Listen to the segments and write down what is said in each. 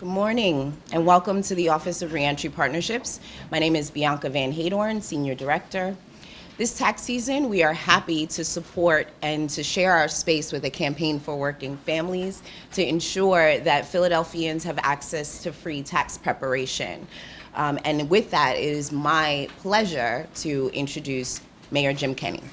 Good morning and welcome to the Office of Reentry Partnerships. My name is Bianca Van Hadorn, Senior Director. This tax season, we are happy to support and to share our space with a campaign for working families to ensure that Philadelphians have access to free tax preparation. And with that, it is my pleasure to introduce Mayor Jim Kenney.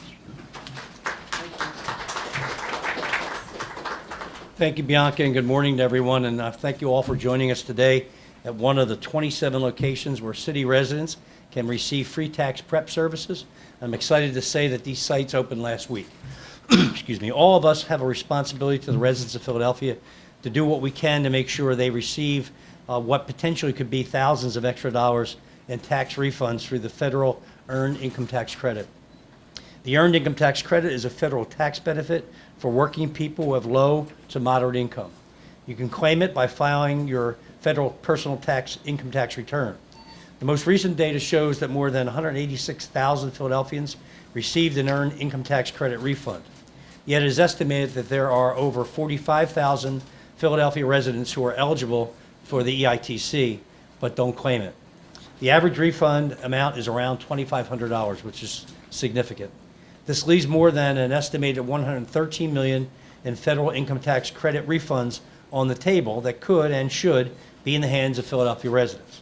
Thank you, Bianca, and good morning to everyone. And thank you all for joining us today at one of the 27 locations where city residents can receive free tax prep services. I'm excited to say that these sites opened last week. Excuse me. All of us have a responsibility to the residents of Philadelphia to do what we can to make sure they receive what potentially could be thousands of extra dollars in tax refunds through the federal Earned Income Tax Credit. The Earned Income Tax Credit is a federal tax benefit for working people who have low to moderate income. You can claim it by filing your federal personal income tax return. The most recent data shows that more than 186,000 Philadelphians received an Earned Income Tax Credit refund. Yet it is estimated that there are over 45,000 Philadelphia residents who are eligible for the EITC but don't claim it. The average refund amount is around $2,500, which is significant. This leaves more than an estimated $113 million in federal income tax credit refunds on the table that could and should be in the hands of Philadelphia residents.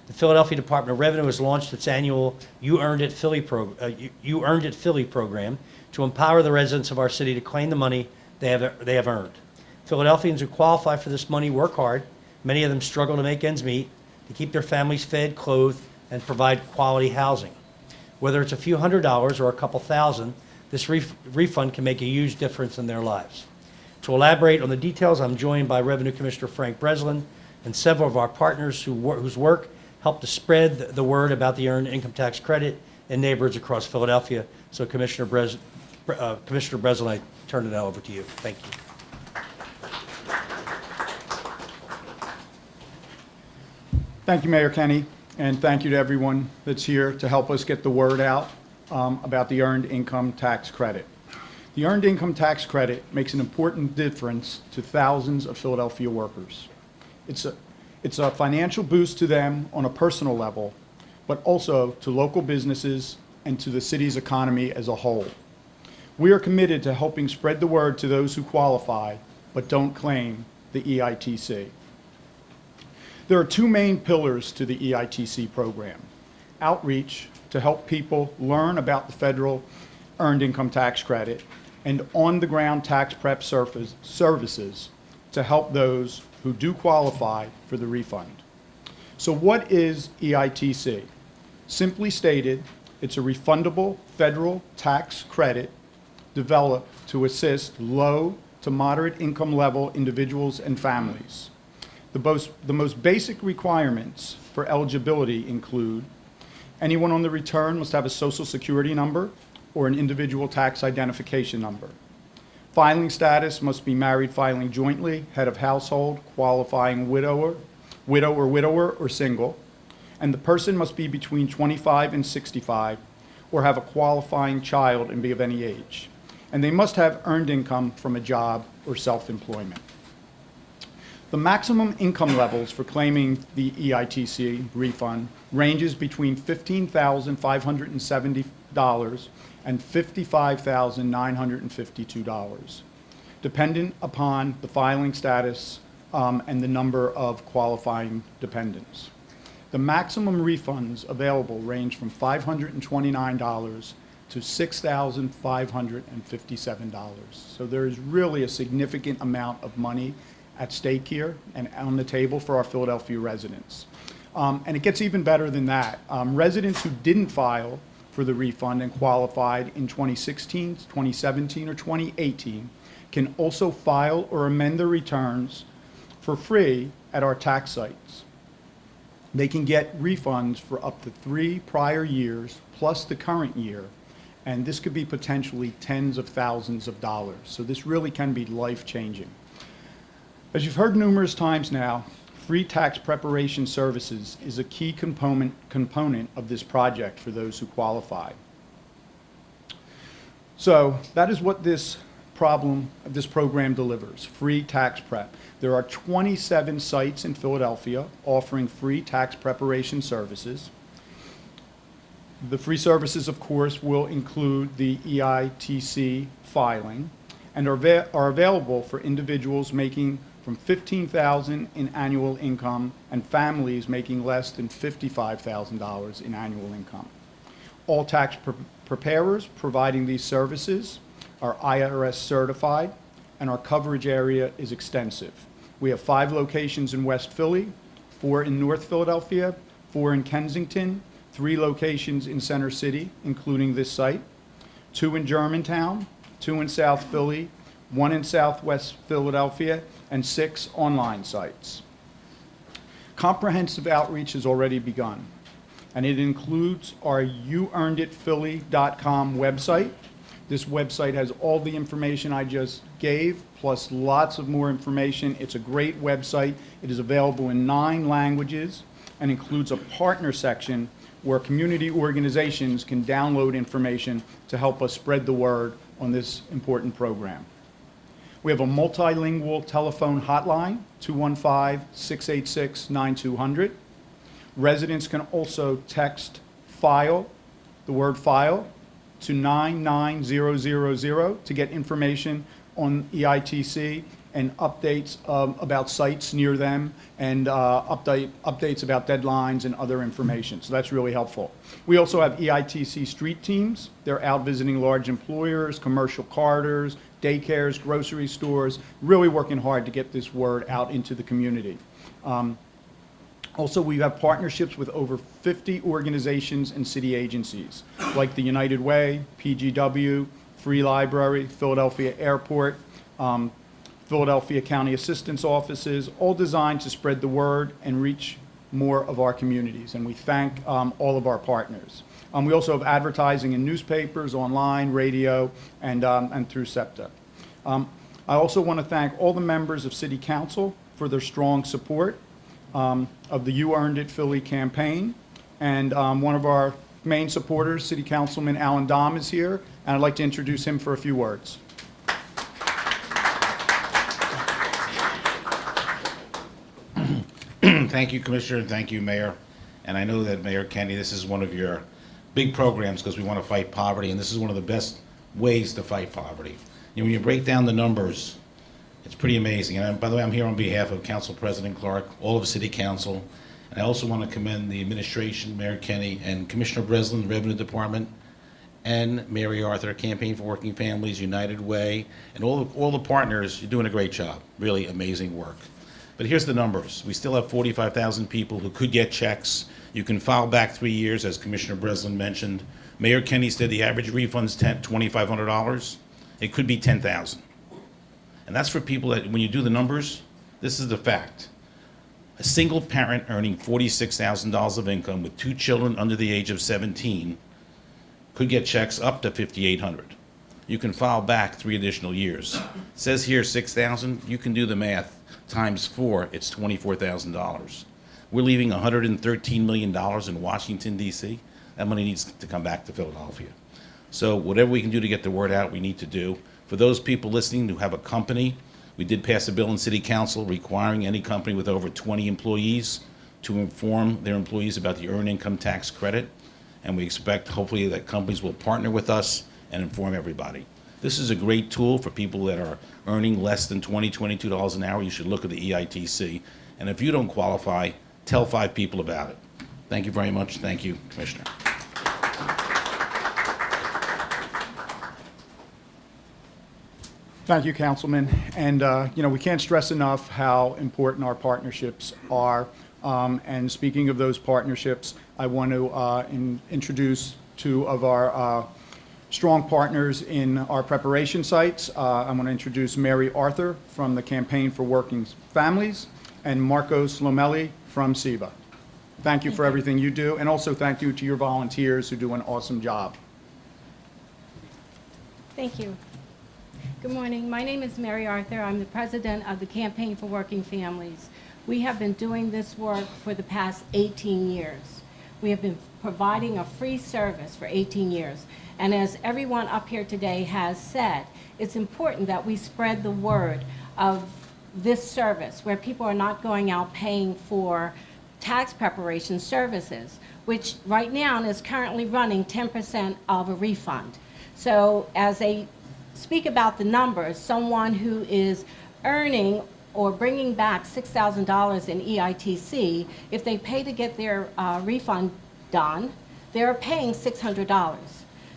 The Philadelphia Department of Revenue has launched its annual You Earned It Philly program to empower the residents of our city to claim the money they have earned. Philadelphians who qualify for this money work hard. Many of them struggle to make ends meet, to keep their families fed, clothed, and provide quality housing. Whether it's a few $100s or a couple thousand, this refund can make a huge difference in their lives. To elaborate on the details, I'm joined by Revenue Commissioner Frank BRESLIN and several of our partners whose work helped to spread the word about the Earned Income Tax Credit in neighborhoods across Philadelphia. So Commissioner BRESLIN, I turn it now over to you. Thank you. Thank you, Mayor Kenney, and thank you to everyone that's here to help us get the word out about the Earned Income Tax Credit. The Earned Income Tax Credit makes an important difference to thousands of Philadelphia workers. It's a financial boost to them on a personal level, but also to local businesses and to the city's economy as a whole. We are committed to helping spread the word to those who qualify but don't claim the EITC. There are two main pillars to the EITC program: outreach to help people learn about the federal Earned Income Tax Credit, and on-the-ground tax prep services to help those who do qualify for the refund. So what is EITC? Simply stated, it's a refundable federal tax credit developed to assist low to moderate income level individuals and families. The most basic requirements for eligibility include anyone on the return must have a Social Security number or an individual tax identification number. Filing status must be married filing jointly, head of household, qualifying widow or widower, or single. And the person must be between 25 and 65 or have a qualifying child and be of any age. And they must have earned income from a job or self-employment. The maximum income levels for claiming the EITC refund ranges between $15,570 and $55,952, dependent upon the filing status and the number of qualifying dependents. The maximum refunds available range from $529 to $6,557. So there is really a significant amount of money at stake here and on the table for our Philadelphia residents. And it gets even better than that. Residents who didn't file for the refund and qualified in 2016, 2017, or 2018 can also file or amend their returns for free at our tax sites. They can get refunds for up to 3 prior years plus the current year, and this could be potentially tens of thousands of dollars. So this really can be life-changing. As you've heard numerous times now, free tax preparation services is a key component of this project for those who qualify. So that is what this this program delivers, free tax prep. There are 27 sites in Philadelphia offering free tax preparation services. The free services, of course, will include the EITC filing and are available for individuals making from $15,000 in annual income and families making less than $55,000 in annual income. All tax preparers providing these services are IRS certified, and our coverage area is extensive. We have 5 locations in West Philly, 4 in North Philadelphia, 4 in Kensington, 3 locations in Center City, including this site, 2 in Germantown, 2 in South Philly, 1 in Southwest Philadelphia, and 6 online sites. Comprehensive outreach has already begun, and it includes our youearneditphilly.com website. This website has all the information I just gave, plus lots of more information. It's a great website. It is available in 9 languages and includes a partner section where community organizations can download information to help us spread the word on this important program. We have a multilingual telephone hotline, 215-686-9200. Residents can also text FILE, the word FILE, to 99000 to get information on EITC and updates about sites near them and updates about deadlines and other information. So that's really helpful. We also have EITC street teams. They're out visiting large employers, commercial corridors, daycares, grocery stores, really working hard to get this word out into the community. Also, we have partnerships with over 50 organizations and city agencies, like the United Way, PGW, Free Library, Philadelphia Airport, Philadelphia County Assistance Offices, all designed to spread the word and reach more of our communities. And we thank all of our partners. We also have advertising in newspapers, online, radio, and through SEPTA. I also want to thank all the members of City Council for their strong support of the You Earned It Philly campaign. And one of our main supporters, City Councilman Alan Dom, is here, and I'd like to introduce him for a few words. Thank you, Commissioner, and thank you, Mayor. And I know that, Mayor Kenny, this is one of your big programs because we want to fight poverty, and this is one of the best ways to fight poverty. You know, when you break down the numbers, it's pretty amazing. And by the way, I'm here on behalf of Council President Clark, all of City Council, and I also want to commend the administration, Mayor Kenny, and Commissioner BRESLIN, the Revenue Department, and Mary Arthur, Campaign for Working Families, United Way, and all the partners. You're doing a great job. Really amazing work. But here's the numbers. We still have 45,000 people who could get checks. You can file back 3 years, as Commissioner Breslin mentioned. Mayor Kenny said the average refund's $2,500. It could be $10,000. And that's for people that, when you do the numbers, this is the fact. A single parent earning $46,000 of income with 2 children under the age of 17 could get checks up to $5,800. You can file back 3 additional years. It says here $6,000. You can do the math. Times 4, it's $24,000. We're leaving $113 million in Washington, D.C. That money needs to come back to Philadelphia. So whatever we can do to get the word out, we need to do. For those people listening who have a company, we did pass a bill in City Council requiring any company with over 20 employees to inform their employees about the Earned Income Tax Credit. And we expect, hopefully, that companies will partner with us and inform everybody. This is a great tool for people that are earning less than $22 an hour. You should look at the EITC. And if you don't qualify, tell 5 people about it. Thank you very much. Thank you, Commissioner. Thank you, Councilman. And, you know, we can't stress enough how important our partnerships are. And speaking of those partnerships, I want to introduce 2 of our strong partners in our preparation sites. I'm going to introduce Mary Arthur from the Campaign for Working Families and Marcos Lomelli from SEBA. Thank you for everything you do, and also thank you to your volunteers who do an awesome job. Thank you. Good morning. My name is Mary Arthur. I'm the president of the Campaign for Working Families. We have been doing this work for the past 18 years. We have been providing a free service for 18 years. And as everyone up here today has said, it's important that we spread the word of this service where people are not going out paying for tax preparation services, which right now is currently running 10% of a refund. So as they speak about the numbers, someone who is earning or bringing back $6,000 in EITC, if they pay to get their refund done, they're paying $600.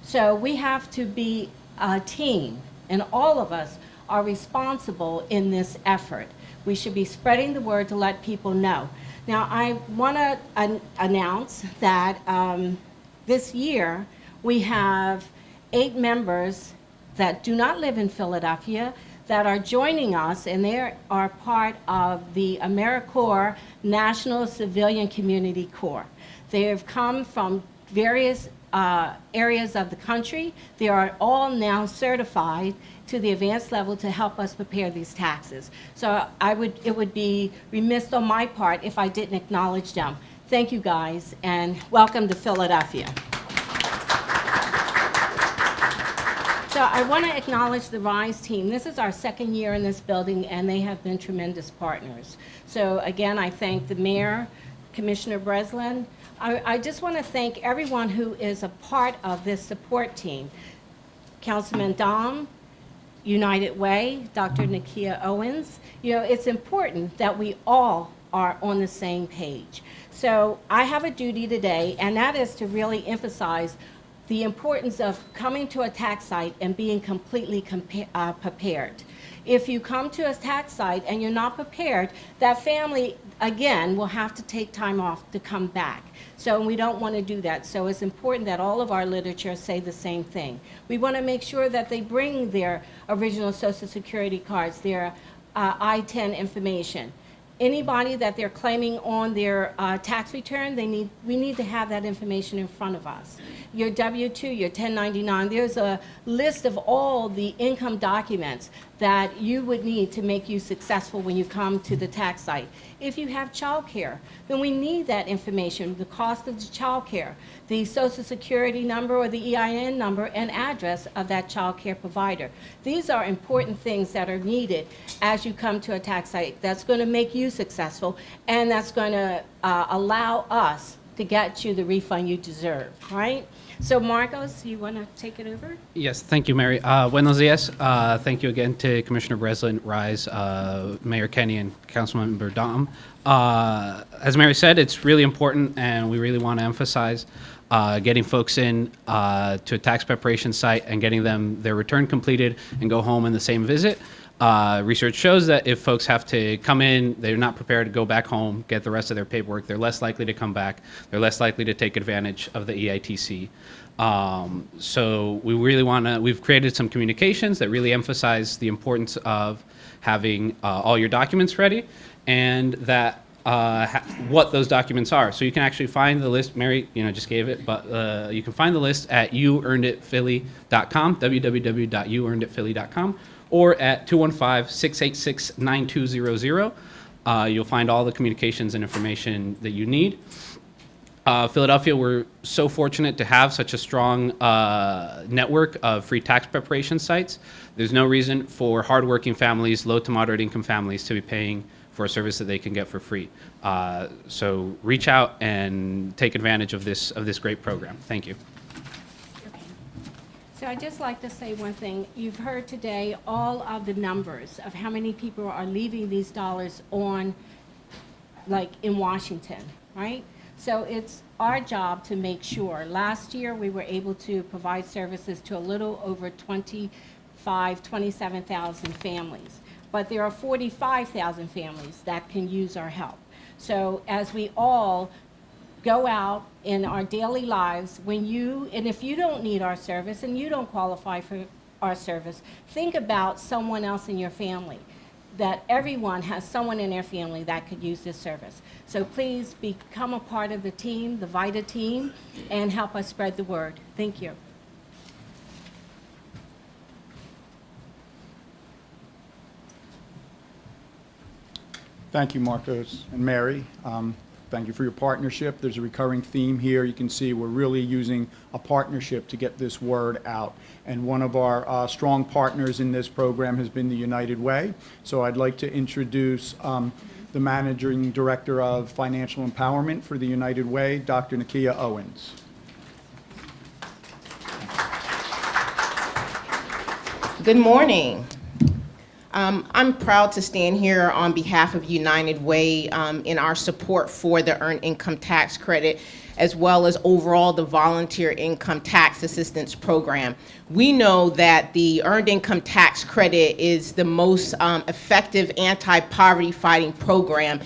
So we have to be a team, and all of us are responsible in this effort. We should be spreading the word to let people know. Now, I want to announce that this year we have 8 members that do not live in Philadelphia that are joining us, and they are part of the AmeriCorps National Civilian Community Corps. They have come from various areas of the country. They are all now certified to the advanced level to help us prepare these taxes. So it would be remiss on my part if I didn't acknowledge them. Thank you guys, and welcome to Philadelphia. So I want to acknowledge the RISE team. This is our second year in this building, and they have been tremendous partners. So again, I thank the mayor, Commissioner BRESLIN. I just want to thank everyone who is a part of this support team. Councilman Dom, United Way, Dr. Nakia Owens. You know, it's important that we all are on the same page. So I have a duty today, and that is to really emphasize the importance of coming to a tax site and being completely prepared. If you come to a tax site and you're not prepared, that family, again, will have to take time off to come back. So we don't want to do that. So it's important that all of our literature say the same thing. We want to make sure that they bring their original Social Security cards, their I-10 information. Anybody that they're claiming on their tax return, we need to have that information in front of us. Your W-2, your 1099, there's a list of all the income documents that you would need to make you successful when you come to the tax site. If you have child care, then we need that information, the cost of the child care, the Social Security number or the EIN number and address of that child care provider. These are important things that are needed as you come to a tax site. That's going to make you successful, and that's going to allow us to get you the refund you deserve, right? So Marcos, you want to take it over? Yes, thank you, Mary. Buenos dias. Thank you again to Commissioner BRESLIN, Rise, Mayor Kenny, and Councilmember Dom. As Mary said, it's really important, and we really want to emphasize getting folks in to a tax preparation site and getting them their return completed and go home in the same visit. Research shows that if folks have to come in, they're not prepared to go back home, get the rest of their paperwork, they're less likely to come back, they're less likely to take advantage of the EITC. So we really want to, we've created some communications that really emphasize the importance of having all your documents ready, and that what those documents are. So you can actually find the list. Mary, just gave it, but you can find the list at youearneditphilly.com, www.youearneditphilly.com, or at 215-686-9200. You'll find all the communications and information that you need. Philadelphia, we're so fortunate to have such a strong network of free tax preparation sites. There's no reason for hardworking families, low to moderate income families, to be paying for a service that they can get for free. So reach out and take advantage of this great program. Thank you. So I'd just like to say one thing. You've heard today all of the numbers of how many people are leaving these dollars on, like in Washington, right? So it's our job to make sure. Last year, we were able to provide services to a little over 27,000 families. But there are 45,000 families that can use our help. So as we all go out in our daily lives, and if you don't need our service and you don't qualify for our service, think about someone else in your family, that everyone has someone in their family that could use this service. So please become a part of the team, the VITA team, and help us spread the word. Thank you. Thank you, Marcos and Mary. Thank you for your partnership. There's a recurring theme here. You can see we're really using a partnership to get this word out. And one of our strong partners in this program has been the United Way. So I'd like to introduce the Managing Director of Financial Empowerment for the United Way, Dr. Nakia Owens. Good morning. I'm proud to stand here on behalf of United Way in our support for the Earned Income Tax Credit, as well as overall the Volunteer Income Tax Assistance Program. We know that the Earned Income Tax Credit is the most effective anti-poverty fighting program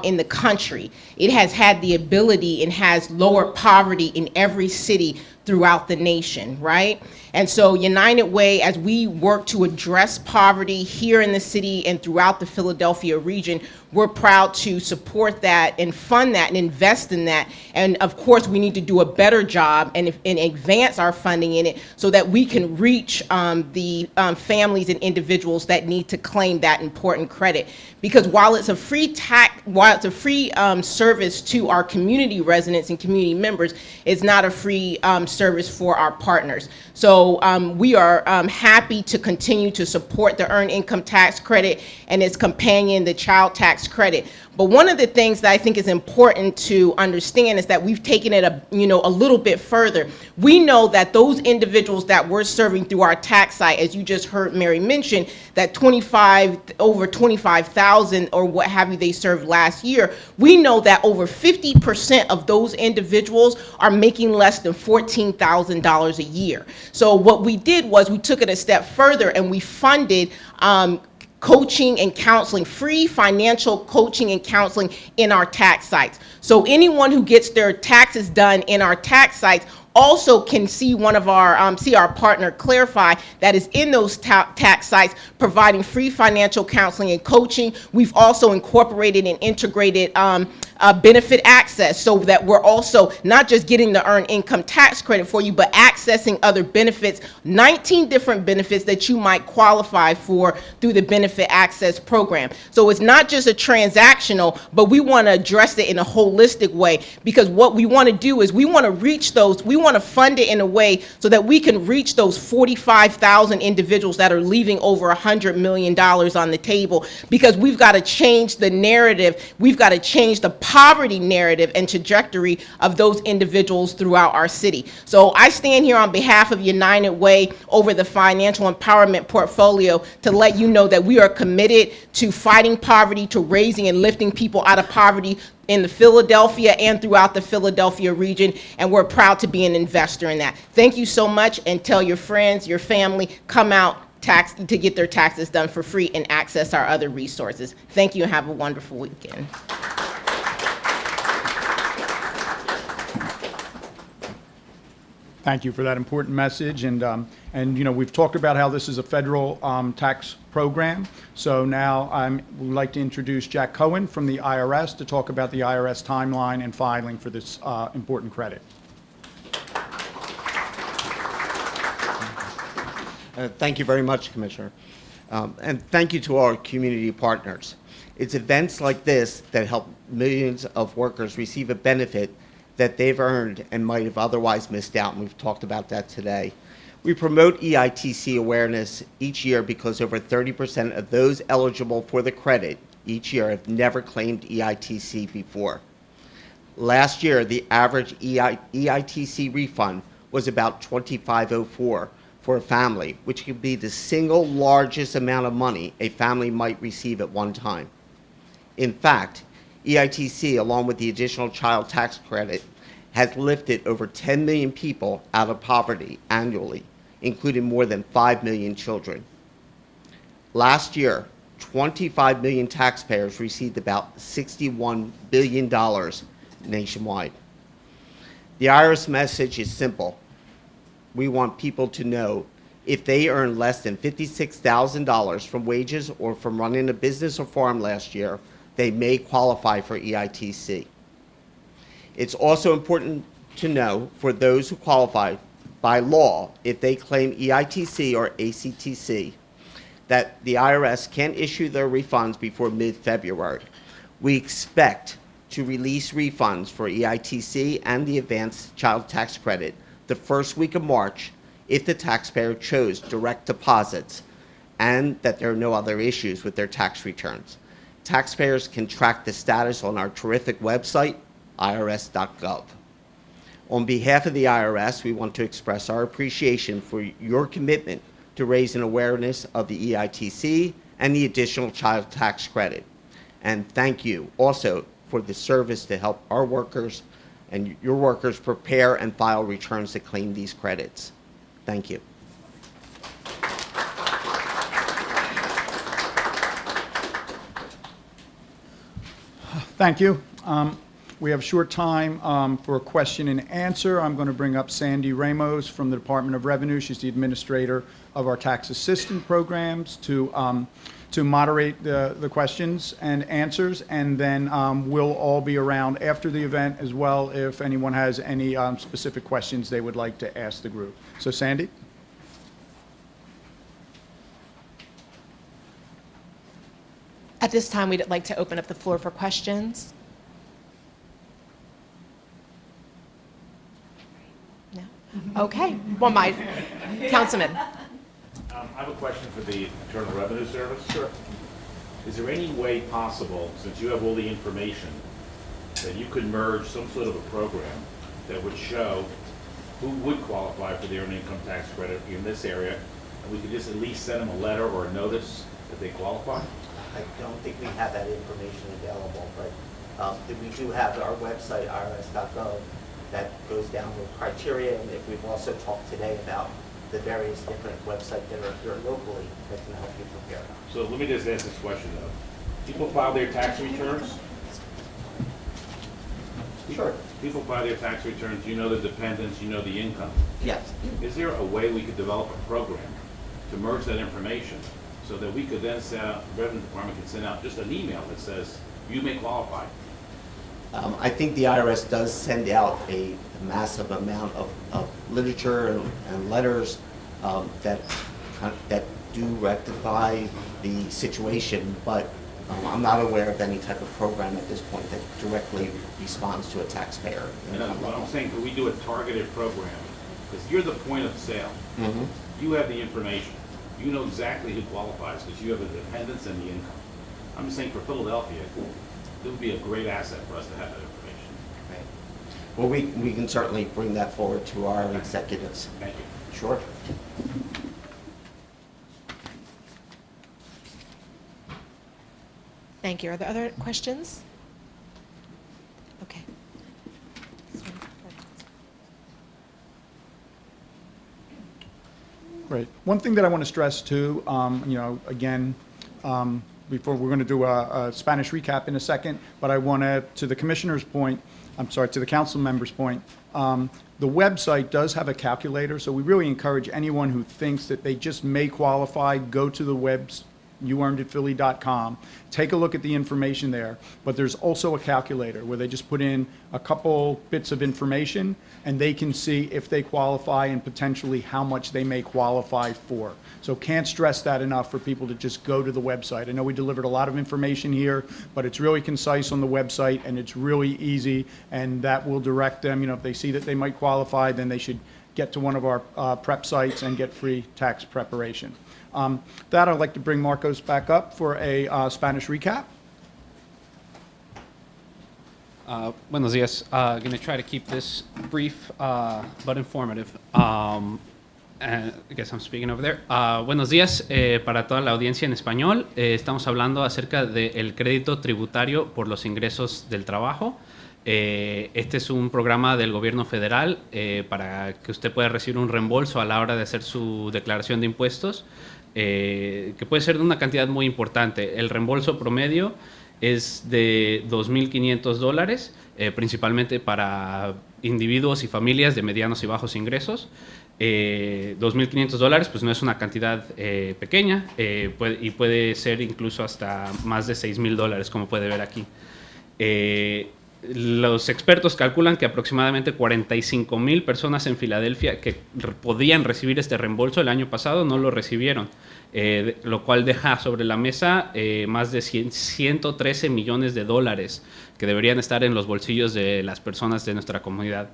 in the country. It has had the ability and has lowered poverty in every city throughout the nation, right? And so United Way, as we work to address poverty here in the city and throughout the Philadelphia region, we're proud to support that and fund that and invest in that. And of course, we need to do a better job and advance our funding in it so that we can reach the families and individuals that need to claim that important credit. Because while it's a free service to our community residents and community members, it's not a free service for our partners. So we are happy to continue to support the Earned Income Tax Credit and its companion, the Child Tax Credit. But one of the things that I think is important to understand is that we've taken it a little bit further. We know that those individuals that we're serving through our tax site, as you just heard Mary mention, that over 25,000 or what have you they served last year. We know that over 50% of those individuals are making less than $14,000 a year. So what we did was we took it a step further and we funded coaching and counseling, free financial coaching and counseling in our tax sites. So anyone who gets their taxes done in our tax sites also can see one of our see our partner Clarify that is in those tax sites providing free financial counseling and coaching. We've also incorporated and integrated benefit access so that we're also not just getting the Earned Income Tax Credit for you, but accessing other benefits, 19 different benefits that you might qualify for through the Benefit Access Program. So it's not just a transactional, but we want to address it in a holistic way, because what we want to do is we want to reach those, we want to fund it in a way so that we can reach those 45,000 individuals that are leaving over $100 million on the table, because we've got to change the narrative, we've got to change the poverty narrative and trajectory of those individuals throughout our city. So I stand here on behalf of United Way over the financial empowerment portfolio to let you know that we are committed to fighting poverty, to raising and lifting people out of poverty in the Philadelphia and throughout the Philadelphia region, and we're proud to be an investor in that. Thank you so much, and tell your friends, your family, come out to get their taxes done for free and access our other resources. Thank you and have a wonderful weekend. Thank you for that important message. And we've talked about how this is a federal tax program. So now I would like to introduce Jack Cohen from the IRS to talk about the IRS timeline and filing for this important credit. Thank you very much, Commissioner. And thank you to our community partners. It's events like this that help millions of workers receive a benefit that they've earned and might have otherwise missed out, and we've talked about that today. We promote EITC Awareness each year because over 30% of those eligible for the credit each year have never claimed EITC before. Last year, the average EITC refund was about $25.04 for a family, which could be the single largest amount of money a family might receive at one time. In fact, EITC, along with the additional child tax credit, has lifted over 10 million people out of poverty annually, including more than 5 million children. Last year, 25 million taxpayers received about $61 billion nationwide. The IRS message is simple. We want people to know if they earn less than $56,000 from wages or from running a business or farm last year, they may qualify for EITC. It's also important to know for those who qualify by law, if they claim EITC or ACTC, that the IRS can issue their refunds before mid-February. We expect to release refunds for EITC and the advanced child tax credit the first week of March if the taxpayer chose direct deposits and that there are no other issues with their tax returns. Taxpayers can track the status on our terrific website, irs.gov. On behalf of the IRS, we want to express our appreciation for your commitment to raising awareness of the EITC and the additional child tax credit. And thank you also for the service to help our workers and your workers prepare and file returns to claim these credits. Thank you. Thank you. We have short time for a question and answer. I'm going to bring up Sandy Ramos from the Department of Revenue. She's the administrator of our tax assistant programs to moderate the questions and answers, and then we'll all be around after the event as well if anyone has any specific questions they would like to ask the group. So Sandy? At this time, we'd like to open up the floor for questions. No? Okay. Well, my Councilman. I have a question for the Internal Revenue Service. Sure. Is there any way possible, since you have all the information, that you could merge some sort of a program that would show who would qualify for the earned income tax credit in this area, and we could just at least send them a letter or a notice that they qualify? I don't think we have that information available, but we do have our website, irs.gov, that goes down with criteria, and if we've also talked today about the various different websites that are here locally that can help you prepare. So let me just ask this question though. People file their tax returns? Sure. People file their tax returns, you know the dependents, you know the income. Yes. Is there a way we could develop a program to merge that information so that we could then send out, the Revenue Department could send out just an email that says, you may qualify? I think the IRS does send out a massive amount of literature and letters that do rectify the situation, but I'm not aware of any type of program at this point that directly responds to a taxpayer. And what I'm saying, could we do a targeted program? Because you're the point of sale. You have the information. You know exactly who qualifies because you have the dependents and the income. I'm just saying for Philadelphia, it would be a great asset for us to have that information. Right. Well, we can certainly bring that forward to our executives. Thank you. Sure. Thank you. Are there other questions? Okay. Great. One thing that I want to stress too, again, before we're going to do a Spanish recap in a second, but I want to the commissioner's point, to the council member's point, the website does have a calculator, so we really encourage anyone who thinks that they just may qualify, go to the youearneditphilly.com, take a look at the information there, but there's also a calculator where they just put in a couple bits of information and they can see if they qualify and potentially how much they may qualify for. So can't stress that enough for people to just go to the website. I know we delivered a lot of information here, but it's really concise on the website and it's really easy, and that will direct them, if they see that they might qualify, then they should get to one of our prep sites and get free tax preparation. That I'd like to bring Marcos back up for a Spanish recap. Buenos días. Going to try to keep this brief but informative. I guess I'm speaking over there. Buenos días para toda la audiencia en español. Estamos hablando acerca del crédito tributario por los ingresos del trabajo. Este es un programa del gobierno federal para que usted pueda recibir un reembolso a la hora de hacer su declaración de impuestos, que puede ser de una cantidad muy importante. El reembolso promedio es de $2,500, principalmente para individuos y familias de medianos y bajos ingresos. $2,500 pues no es una cantidad pequeña, y puede ser incluso hasta más de $6,000, como puede ver aquí. Los expertos calculan que aproximadamente 45,000 personas en Filadelfia que podían recibir este reembolso el año pasado no lo recibieron, lo cual deja sobre la mesa más de 113 millones de dólares que deberían estar en los bolsillos de las personas de nuestra comunidad.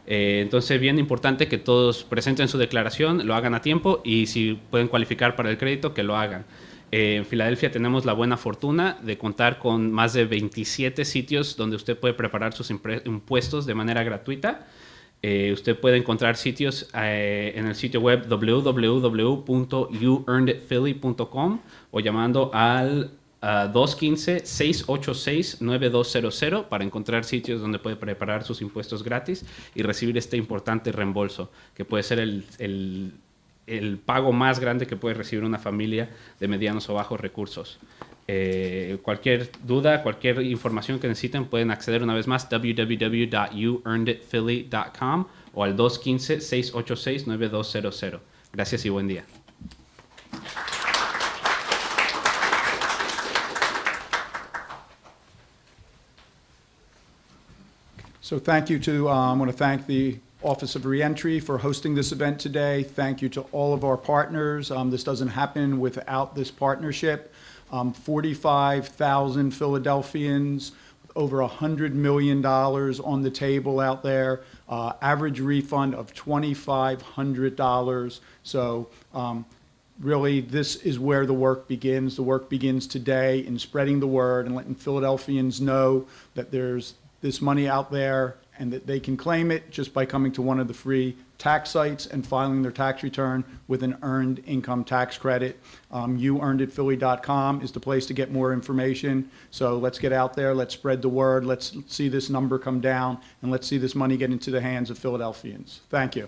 Entonces, bien importante que todos presenten su declaración, lo hagan a tiempo y si pueden cualificar para el crédito, que lo hagan. En Filadelfia tenemos la buena fortuna de contar con más de 27 sitios donde usted puede preparar sus impuestos de manera gratuita. Usted puede encontrar sitios en el sitio web www.youearneditphilly.com o llamando al 215-686-9200 para encontrar sitios donde puede preparar sus impuestos gratis y recibir este importante reembolso, que puede ser el pago más grande que puede recibir una familia de medianos o bajos recursos. Cualquier duda, cualquier información que necesiten, pueden acceder una vez más www.youearneditphilly.com o al 215-686-9200. Gracias y buen día. So thank you to, I want to thank the Office of Reentry for hosting this event today. Thank you to all of our partners. This doesn't happen without this partnership. 45,000 Philadelphians, over $100 million on the table out there, average refund of $2,500. So really, this is where the work begins. The work begins today in spreading the word and letting Philadelphians know that there's this money out there and that they can claim it just by coming to one of the free tax sites and filing their tax return with an earned income tax credit. YouEarnedItPhilly.com is the place to get more information. So let's get out there, let's spread the word, let's see this number come down, and let's see this money get into the hands of Philadelphians. Thank you.